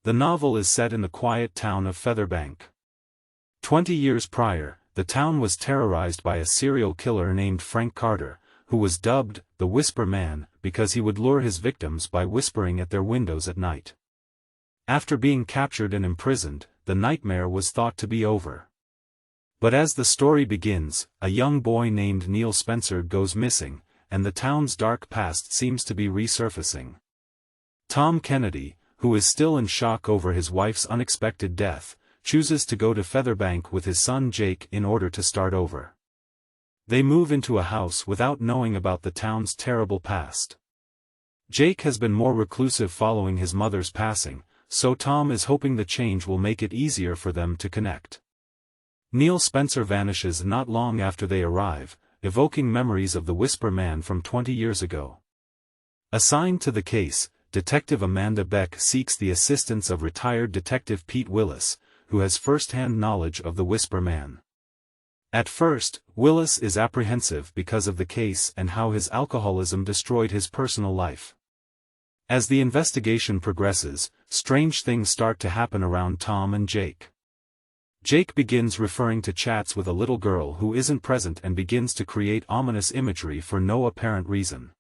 The novel is set in the quiet town of Featherbank. 20 years prior, the town was terrorized by a serial killer named Frank Carter, who was dubbed the Whisper Man because he would lure his victims by whispering at their windows at night. After being captured and imprisoned, the nightmare was thought to be over. But as the story begins, a young boy named Neil Spencer goes missing, and the town's dark past seems to be resurfacing. Tom Kennedy, who is still in shock over his wife's unexpected death, chooses to go to Featherbank with his son Jake in order to start over. They move into a house without knowing about the town's terrible past. Jake has been more reclusive following his mother's passing, so Tom is hoping the change will make it easier for them to connect. Neil Spencer vanishes not long after they arrive, evoking memories of the Whisper Man from 20 years ago. Assigned to the case, Detective Amanda Beck seeks the assistance of retired Detective Pete Willis, who has first-hand knowledge of the Whisper Man. At first, Willis is apprehensive because of the case and how his alcoholism destroyed his personal life. As the investigation progresses, strange things start to happen around Tom and Jake. Jake begins referring to chats with a little girl who isn't present and begins to create ominous imagery for no apparent reason.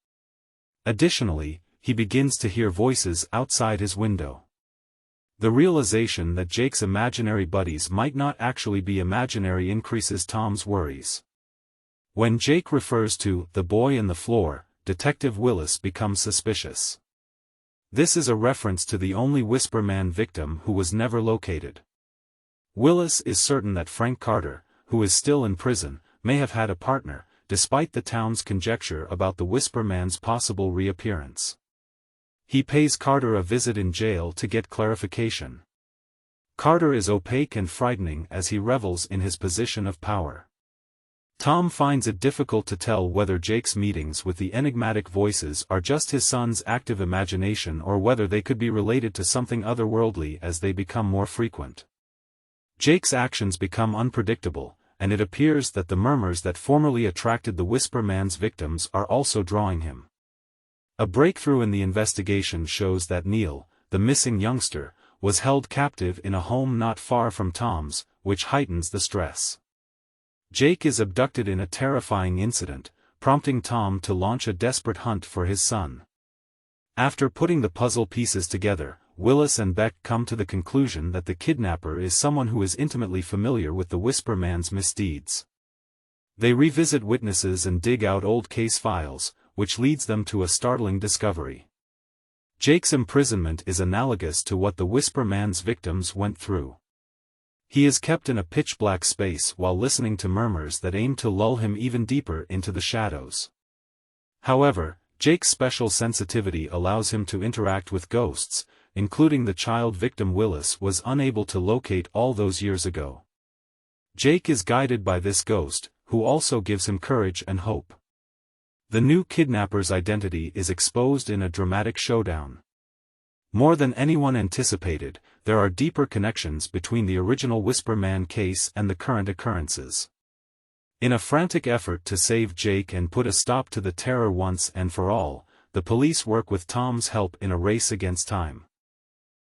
Additionally, he begins to hear voices outside his window. The realization that Jake's imaginary buddies might not actually be imaginary increases Tom's worries. When Jake refers to the boy in the floor, Detective Willis becomes suspicious. This is a reference to the only Whisper Man victim who was never located. Willis is certain that Frank Carter, who is still in prison, may have had a partner, despite the town's conjecture about the Whisper Man's possible reappearance. He pays Carter a visit in jail to get clarification. Carter is opaque and frightening as he revels in his position of power. Tom finds it difficult to tell whether Jake's meetings with the enigmatic voices are just his son's active imagination or whether they could be related to something otherworldly as they become more frequent. Jake's actions become unpredictable, and it appears that the murmurs that formerly attracted the Whisper Man's victims are also drawing him. A breakthrough in the investigation shows that Neil, the missing youngster, was held captive in a home not far from Tom's, which heightens the stress. Jake is abducted in a terrifying incident, prompting Tom to launch a desperate hunt for his son. After putting the puzzle pieces together, Willis and Beck come to the conclusion that the kidnapper is someone who is intimately familiar with the Whisper Man's misdeeds. They revisit witnesses and dig out old case files, which leads them to a startling discovery. Jake's imprisonment is analogous to what the Whisper Man's victims went through. He is kept in a pitch-black space while listening to murmurs that aim to lull him even deeper into the shadows. However, Jake's special sensitivity allows him to interact with ghosts, including the child victim Willis was unable to locate all those years ago. Jake is guided by this ghost, who also gives him courage and hope. The new kidnapper's identity is exposed in a dramatic showdown. More than anyone anticipated, there are deeper connections between the original Whisper Man case and the current occurrences. In a frantic effort to save Jake and put a stop to the terror once and for all, the police work with Tom's help in a race against time.